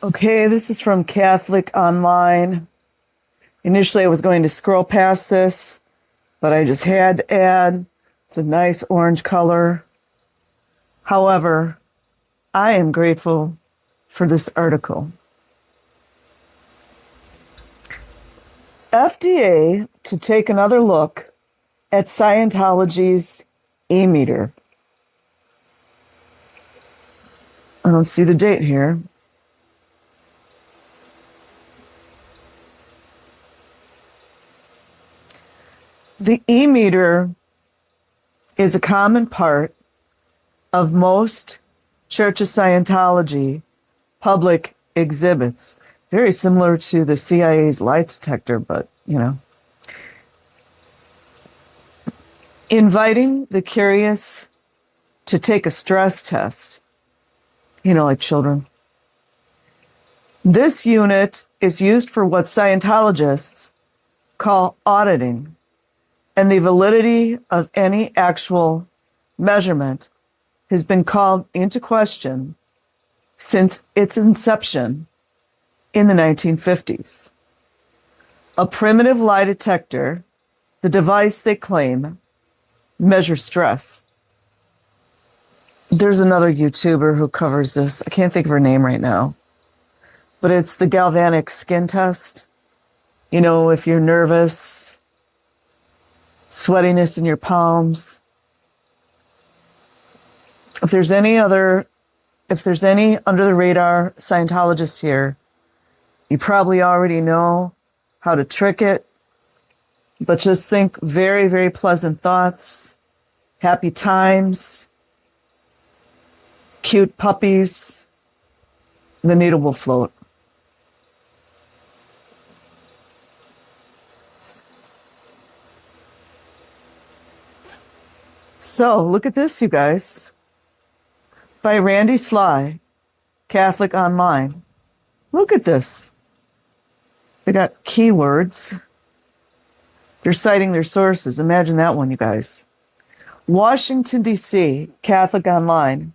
Okay, this is from Catholic Online. Initially, I was going to scroll past this, but I just had to add. It's a nice orange color. However, I am grateful for this article. FDA to take another look at Scientology's e-meter. I don't see the date here. The e-meter is a common part of most Church of Scientology public exhibits. Very similar to the CIA's lie detector, but, inviting the curious to take a stress test, like children. This unit is used for what Scientologists call auditing, and the validity of any actual measurement has been called into question since its inception in the 1950s. A primitive lie detector, the device they claim, measures stress. There's another YouTuber who covers this. I can't think of her name right now, but it's the galvanic skin test. If you're nervous, sweatiness in your palms. If there's any under the radar Scientologist here, you probably already know how to trick it, but just think very, very pleasant thoughts, happy times, cute puppies, the needle will float. So look at this, you guys. By Randy Sly, Catholic Online. Look at this. They got keywords. They're citing their sources. Imagine that one, you guys. Washington, D.C., Catholic Online.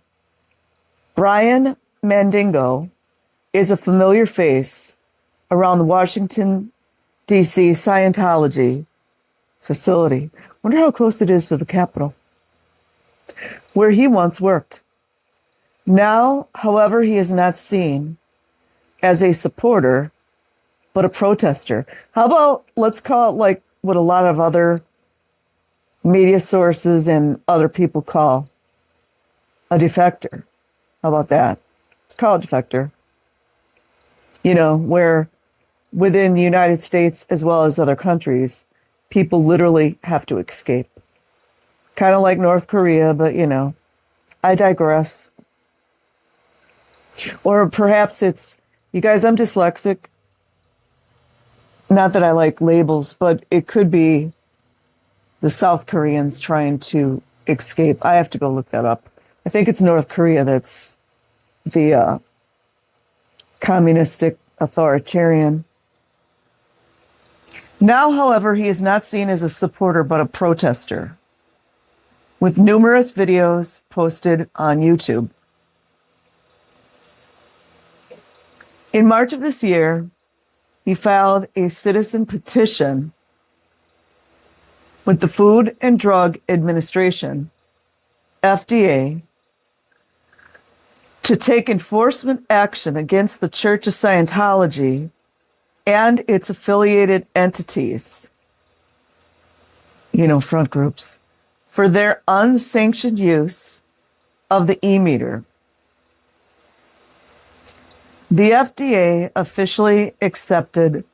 Brian Mandingo is a familiar face around the Washington, D.C. Scientology facility. Wonder how close it is to the Capitol, where he once worked. Now, however, he is not seen as a supporter, but a protester. How about, let's call it like what a lot of other media sources and other people call a defector. How about that? Let's call it defector. Where within the United States as well as other countries, people literally have to escape. Kind of like North Korea, but I digress. Or perhaps it's, you guys, I'm dyslexic. Not that I like labels, but it could be the South Koreans trying to escape. I have to go look that up. I think it's North Korea that's the communistic authoritarian. Now, however, he is not seen as a supporter, but a protester, with numerous videos posted on YouTube. In March of this year, he filed a citizen petition with the Food and Drug Administration, FDA, to take enforcement action against the Church of Scientology and its affiliated entities, front groups, for their unsanctioned use of the e-meter. The FDA officially accepted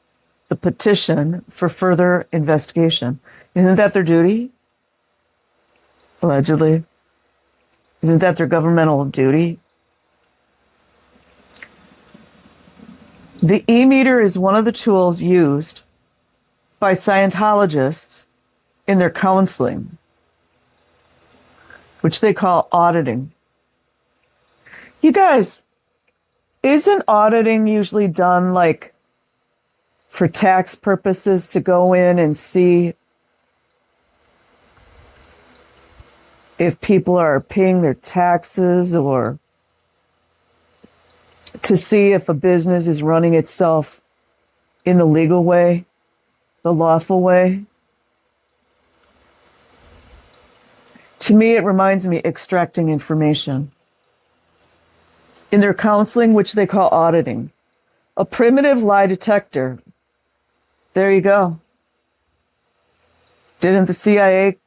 the petition for further investigation. Isn't that their duty? Allegedly. Isn't that their governmental duty? The e-meter is one of the tools used by Scientologists in their counseling, which they call auditing. You guys, isn't auditing usually done like for tax purposes, to go in and see if people are paying their taxes, or to see if a business is running itself in the legal way, the lawful way. To me, it reminds me extracting information. In their counseling, which they call auditing, a primitive lie detector. There you go. Didn't the CIA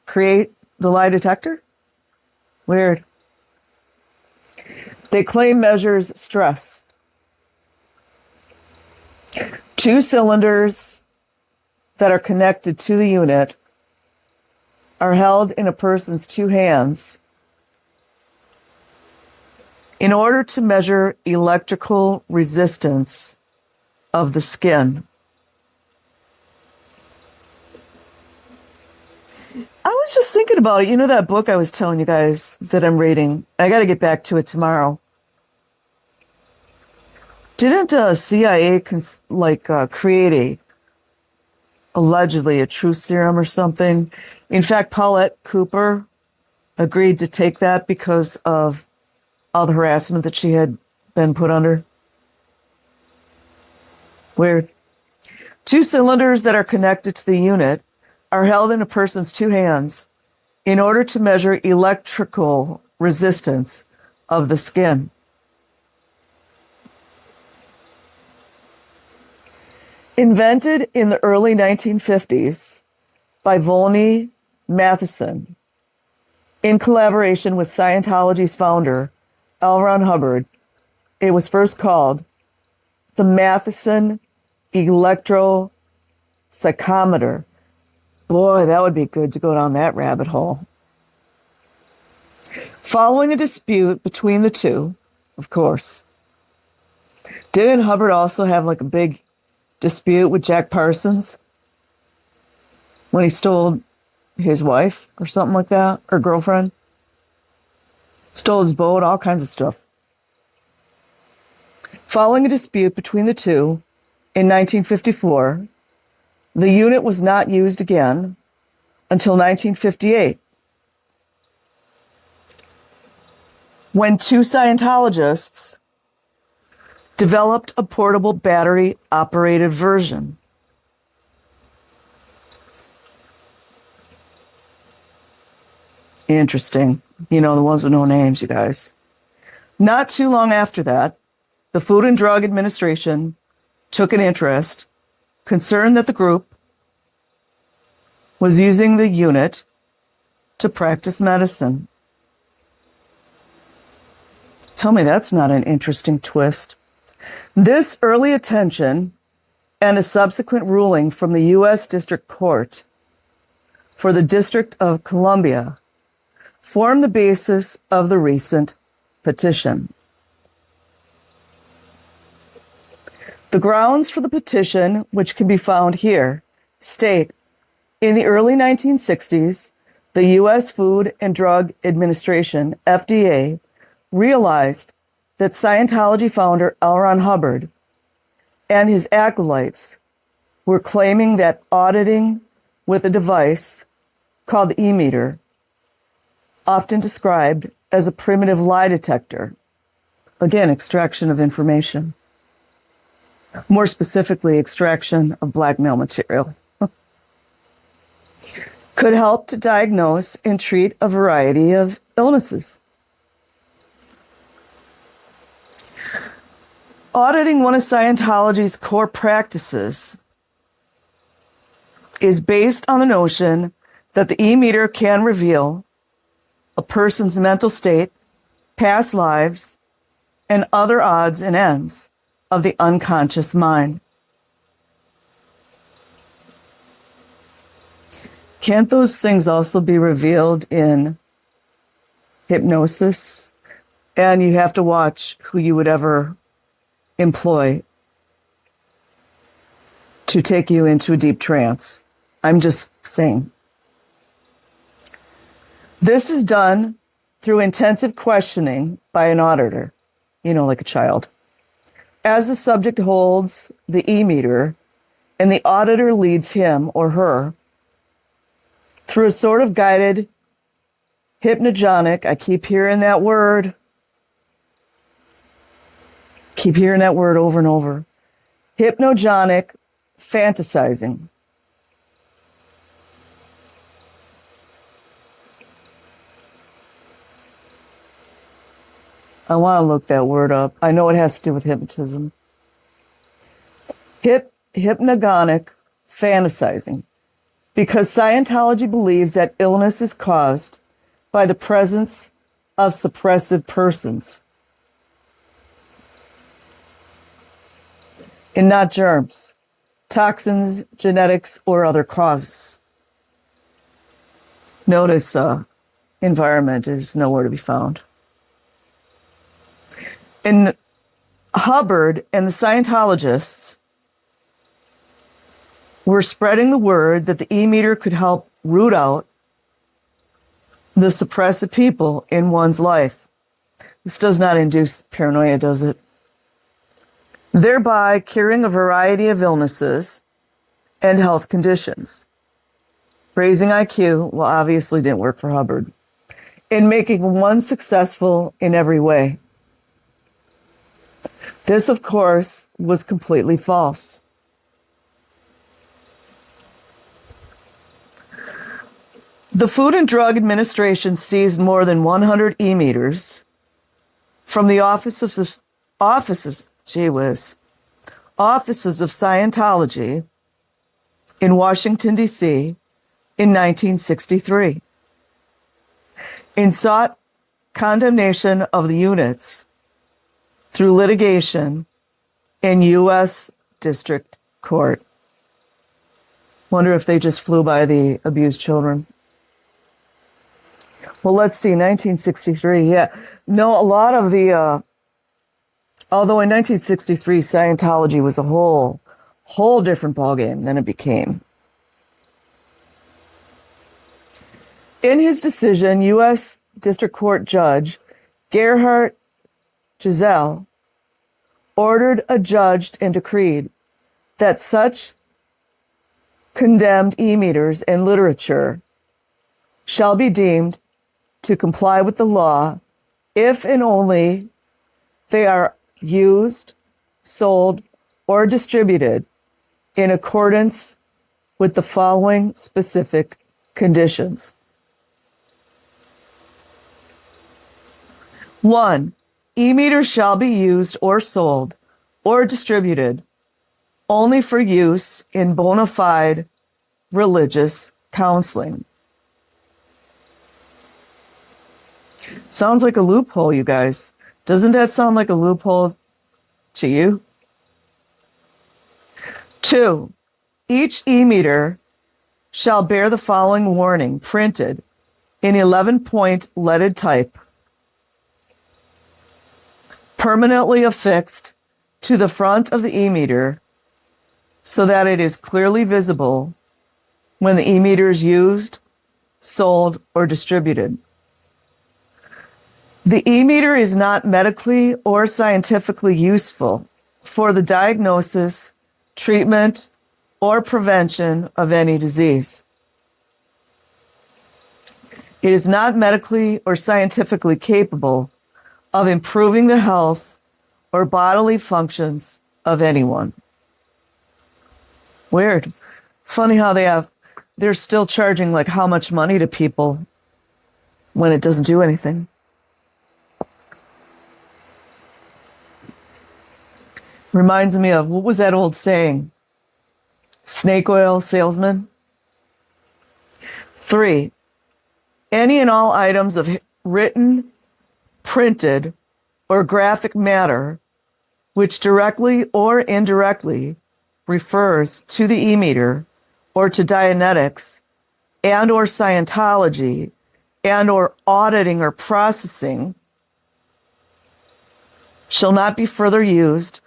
create the lie detector? Weird. They claim measures stress. 2 cylinders that are connected to the unit are held in a person's 2 hands in order to measure electrical resistance of the skin. I was just thinking about it. You know that book I was telling you guys that I'm reading? I got to get back to it tomorrow. Didn't CIA create allegedly a truth serum or something? In fact, Paulette Cooper agreed to take that because of all the harassment that she had been put under. Weird. 2 cylinders that are connected to the unit are held in a person's 2 hands in order to measure electrical resistance of the skin. Invented in the early 1950s by Volney Matheson in collaboration with Scientology's founder, L. Ron Hubbard, it was first called the Matheson electropsychometer. Boy, that would be good to go down that rabbit hole. Following a dispute between the two, of course, didn't Hubbard also have like a big dispute with Jack Parsons when he stole his wife or something like that, or girlfriend? Stole his boat, all kinds of stuff. Following a dispute between the two in 1954, the unit was not used again until 1958, when 2 Scientologists developed a portable battery-operated version. Interesting. You know, the ones with no names, you guys. Not too long after that, the Food and Drug Administration took an interest, concerned that the group was using the unit to practice medicine. Tell me that's not an interesting twist. This early attention and a subsequent ruling from the U.S. District Court for the District of Columbia formed the basis of the recent petition. The grounds for the petition, which can be found here, state, in the early 1960s, the U.S. Food and Drug Administration, FDA, realized that Scientology founder L. Ron Hubbard and his acolytes were claiming that auditing with a device called the e-meter, often described as a primitive lie detector, again, extraction of information, more specifically, extraction of blackmail material, could help to diagnose and treat a variety of illnesses. Auditing, one of Scientology's core practices, is based on the notion that the e-meter can reveal a person's mental state, past lives, and other odds and ends of the unconscious mind. Can't those things also be revealed in hypnosis? And you have to watch who you would ever employ to take you into a deep trance. I'm just saying. This is done through intensive questioning by an auditor, you know, like a child. As the subject holds the e-meter and the auditor leads him or her through a sort of guided, hypnogenic, I keep hearing that word, Keep hearing that word over and over. Hypnogonic fantasizing. I want to look that word up. I know it has to do with hypnotism. Hypnogonic fantasizing. Because Scientology believes that illness is caused by the presence of suppressive persons and not germs, toxins, genetics, or other causes. Notice environment is nowhere to be found. And Hubbard and the Scientologists were spreading the word that the e-meter could help root out the suppressive people in one's life. This does not induce paranoia, does it? Thereby curing a variety of illnesses and health conditions. Raising IQ, well, obviously didn't work for Hubbard. And making one successful in every way. This, of course, was completely false. The Food and Drug Administration seized more than 100 e-meters from the offices of Scientology in Washington, D.C. in 1963 and sought condemnation of the units through litigation in U.S. District Court. Wonder if they just flew by the abused children. Well, let's see, 1963, yeah. No, a lot of the, although in 1963, Scientology was a whole different ballgame than it became. In his decision, U.S. District Court Judge Gerhard Giselle ordered, adjudged, and decreed that such condemned e-meters and literature shall be deemed to comply with the law if and only they are used, sold, or distributed in accordance with the following specific conditions. 1. E-meters shall be used or sold or distributed only for use in bona fide religious counseling. Sounds like a loophole, you guys. Doesn't that sound like a loophole to you? 2. Each e-meter shall bear the following warning printed in 11-point leaded type, permanently affixed to the front of the e-meter so that it is clearly visible when the e-meter is used, sold, or distributed. The e-meter is not medically or scientifically useful for the diagnosis, treatment, or prevention of any disease. It is not medically or scientifically capable of improving the health or bodily functions of anyone. Weird. Funny how they're still charging like how much money to people when it doesn't do anything. Reminds me of, what was that old saying? Snake oil salesman? 3. Any and all items of written, printed, or graphic matter which directly or indirectly refers to the e-meter or to Dianetics and or Scientology and or auditing or processing shall not be further used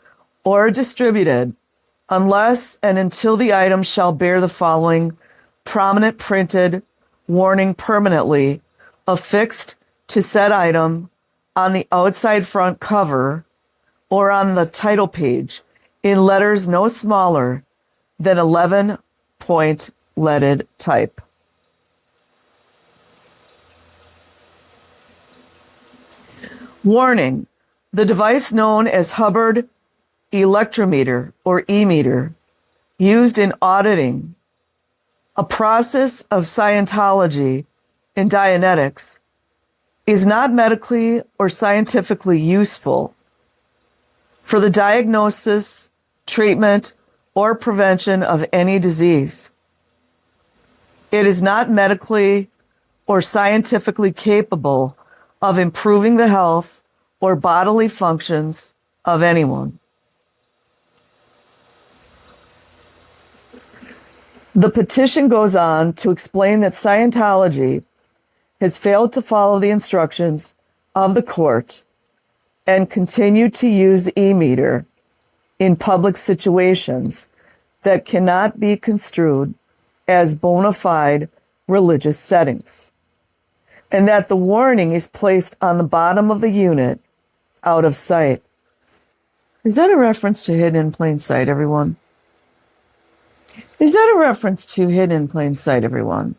or distributed unless and until the item shall bear the following prominent printed warning permanently affixed to said item on the outside front cover or on the title page in letters no smaller than 11-point leaded type. Warning: The device known as Hubbard electrometer or e-meter, used in auditing, a process of Scientology and Dianetics, is not medically or scientifically useful for the diagnosis, treatment, or prevention of any disease. It is not medically or scientifically capable of improving the health or bodily functions of anyone. The petition goes on to explain that Scientology has failed to follow the instructions of the court and continued to use the e-meter in public situations that cannot be construed as bona fide religious settings, and that the warning is placed on the bottom of the unit out of sight. Is that a reference to Hidden in Plain Sight, everyone? Is that a reference to Hidden in Plain Sight, everyone?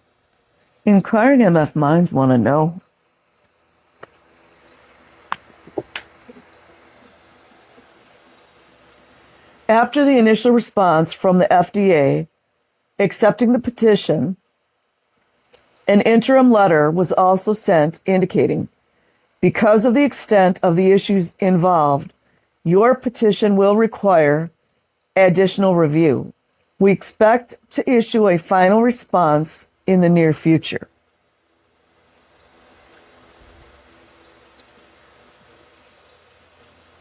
Inquiring MF minds want to know. After the initial response from the FDA accepting the petition, an interim letter was also sent indicating, because of the extent of the issues involved, your petition will require additional review. We expect to issue a final response in the near future.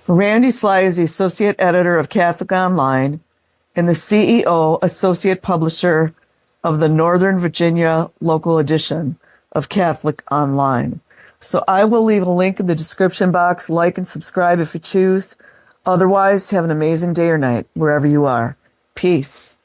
Randy Sly is the associate editor of Catholic Online and the CEO, associate publisher of the Northern Virginia local edition of Catholic Online. So I will leave a link in the description box. Like and subscribe if you choose. Otherwise, have an amazing day or night wherever you are. Peace.